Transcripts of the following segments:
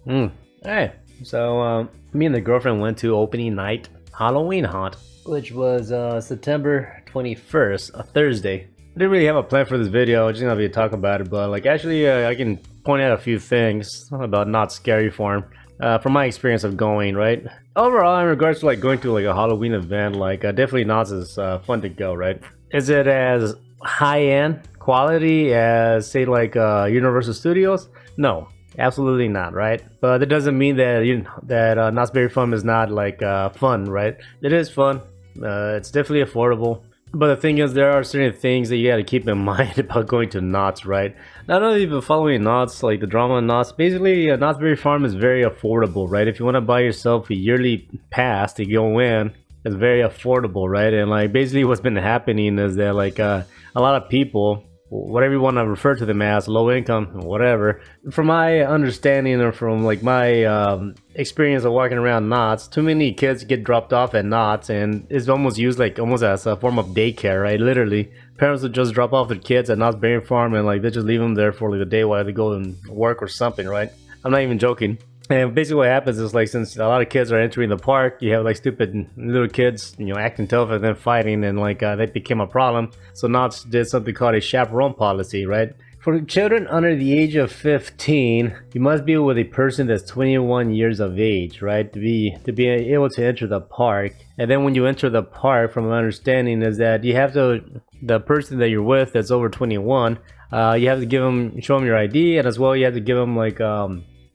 Mm. Hey, so me and the girlfriend went to opening night Halloween haunt, which was September 21st, a Thursday. I didn't really have a plan for this video, just gonna be talk about it, but like actually I can point out a few things about Not Scary Farm from my experience of going, right? Overall, in regards to like going to like a Halloween event, like definitely Knott's is fun to go, right? Is it as high end quality as say like Universal Studios? No, absolutely not, right? But it doesn't mean that Knott's Berry Farm is not like fun, right? It is fun. It's definitely affordable. But the thing is, there are certain things that you got to keep in mind about going to Knott's, right? Not only have you been following Knott's, like the drama in Knott's, basically Knott's Berry Farm is very affordable, right? If you want to buy yourself a yearly pass to go in, it's very affordable, right? And like basically what's been happening is that like a lot of people, whatever you want to refer to them as, low income, whatever. From my understanding or from like my experience of walking around Knott's, too many kids get dropped off at Knott's, and it's almost used like almost as a form of daycare, right? Literally, parents would just drop off their kids at Knott's Berry Farm, and like they just leave them there for like a day while they go and work or something, right? I'm not even joking. And basically what happens is like since a lot of kids are entering the park, you have like stupid little kids, acting tough and then fighting, and like that became a problem. So Knott's did something called a chaperone policy, right? For children under the age of 15, you must be with a person that's 21 years of age, right? To be able to enter the park. And then when you enter the park, from my understanding is that you have to, the person that you're with that's over 21, you have to show them your ID, and as well you have to give them like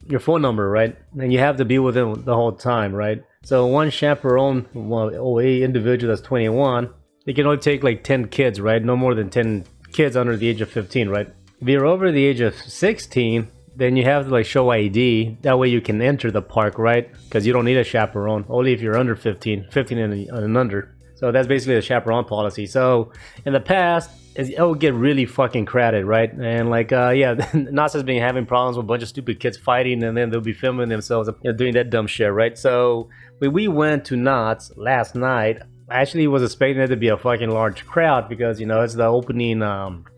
your phone number, right? And you have to be with them the whole time, right? So one chaperone, a individual that's 21, they can only take like 10 kids, right? No more than 10 kids under the age of 15, right? If you're over the age of 16, then you have to like show ID. That way you can enter the park, right? Because you don't need a chaperone. Only if you're under 15, 15 and under. So that's basically the chaperone policy. So in the past, it would get really fucking crowded, right? And like, yeah, NASA's been having problems with a bunch of stupid kids fighting, and then they'll be filming themselves, doing that dumb shit, right? So when we went to Knott's last night, I actually was expecting it to be a fucking large crowd because, it's the opening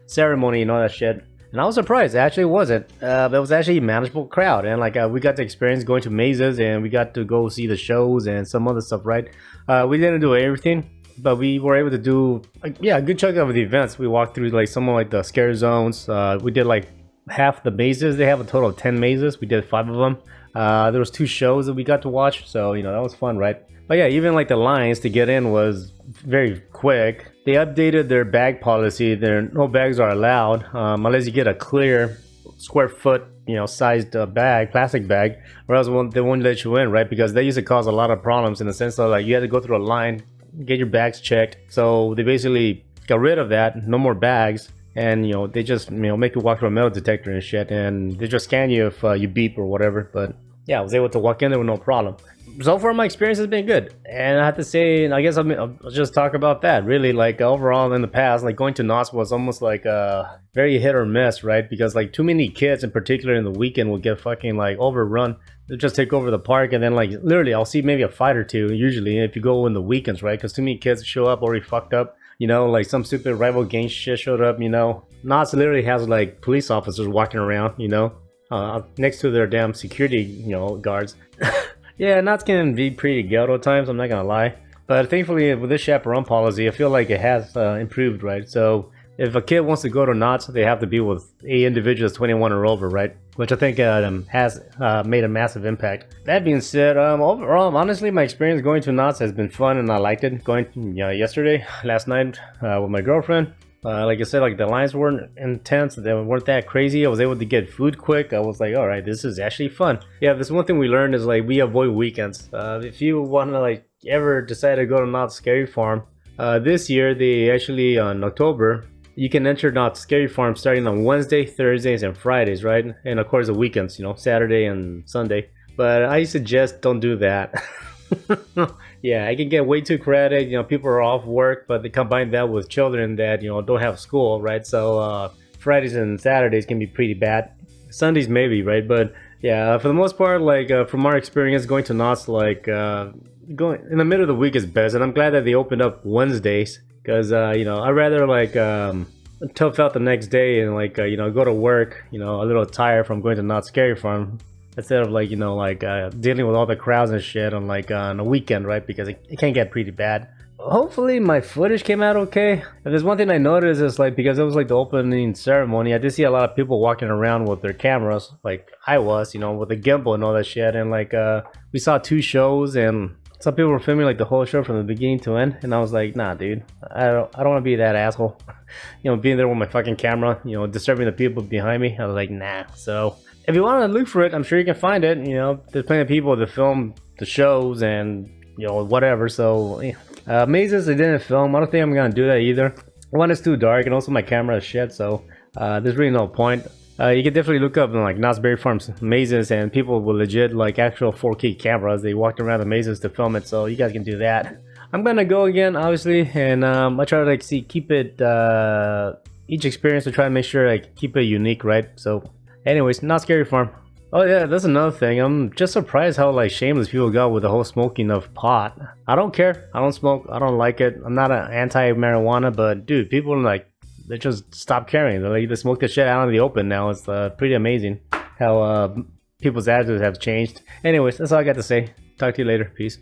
ceremony and all that shit. And I was surprised. It actually wasn't. It was actually a manageable crowd. And like we got to experience going to mazes, and we got to go see the shows and some other stuff, right? We didn't do everything, but we were able to do a good chunk of the events. We walked through like some of like the scare zones. We did like half the mazes. They have a total of 10 mazes. We did 5 of them. There was 2 shows that we got to watch, so that was fun, right? But yeah, even like the lines to get in was very quick. They updated their bag policy. No bags are allowed unless you get a clear square foot sized bag, plastic bag, or else they won't let you in, right? Because that used to cause a lot of problems in the sense of like you had to go through a line, get your bags checked. So they basically got rid of that. No more bags. And they just make you walk through a metal detector and shit, and they just scan you if you beep or whatever. But yeah, I was able to walk in there with no problem. So far my experience has been good, and I have to say, I guess I'll just talk about that. Really, like overall in the past, like going to Knott's was almost like a very hit or miss, right? Because like too many kids in particular in the weekend will get fucking like overrun. They'll just take over the park, and then like literally I'll see maybe a fight or two usually if you go in the weekends, right? Because too many kids show up already fucked up. Like some stupid rival gang shit showed up. Knott's literally has like police officers walking around, next to their damn security, guards. Yeah, Knott's can be pretty ghetto at times, I'm not gonna lie. But thankfully, with this chaperone policy, I feel like it has improved, right? So if a kid wants to go to Knott's, they have to be with a individual that's 21 or over, right? Which I think has made a massive impact. That being said, overall, honestly, my experience going to Knott's has been fun, and I liked it. Going last night with my girlfriend. Like I said, like the lines weren't intense, they weren't that crazy. I was able to get food quick. I was like, all right, this is actually fun. Yeah, this one thing we learned is like we avoid weekends. If you want to like ever decide to go to Knott's Scary Farm, this year they actually on October you can enter Knott's Scary Farm starting on Wednesday, Thursdays, and Fridays, right? And of course the weekends, Saturday and Sunday. But I suggest don't do that. Yeah, it can get way too crowded. People are off work, but they combine that with children that don't have school, right? So Fridays and Saturdays can be pretty bad. Sundays maybe, right? But yeah, for the most part, like from our experience going to Knott's, like going in the middle of the week is best. And I'm glad that they opened up Wednesdays because I'd rather like tough out the next day and like go to work, a little tired from going to Knott's Scary Farm. instead of like, you know, like dealing with all the crowds and shit on like on a weekend, right? Because it can get pretty bad. Hopefully my footage came out okay. And there's one thing I noticed is like, because it was like the opening ceremony, I did see a lot of people walking around with their cameras, like I was, you know, with the gimbal and all that shit. And like we saw 2 shows and some people were filming like the whole show from the beginning to end, and I was like, nah dude, I don't want to be that asshole. You know, being there with my fucking camera, you know, disturbing the people behind me. I was like, nah. So if you want to look for it, I'm sure you can find it. You know, there's plenty of people that film the shows and, you know, whatever. So yeah. Mazes I didn't film. I don't think I'm gonna do that either. One, is too dark, and also my camera is shit, so there's really no point. You can definitely look up in like Knott's Berry Farm's mazes, and people will legit like actual 4K cameras. They walked around the mazes to film it, so you guys can do that. I'm gonna go again, obviously, and I try to like keep it each experience to try to make sure I keep it unique, right? So, anyways, Knott's Berry Farm. Oh yeah, that's another thing. I'm just surprised how like shameless people got with the whole smoking of pot. I don't care. I don't smoke. I don't like it. I'm not an anti-marijuana, but dude, people like they just stop caring. They smoke the shit out in the open now. It's pretty amazing how people's attitudes have changed. Anyways, that's all I got to say. Talk to you later. Peace.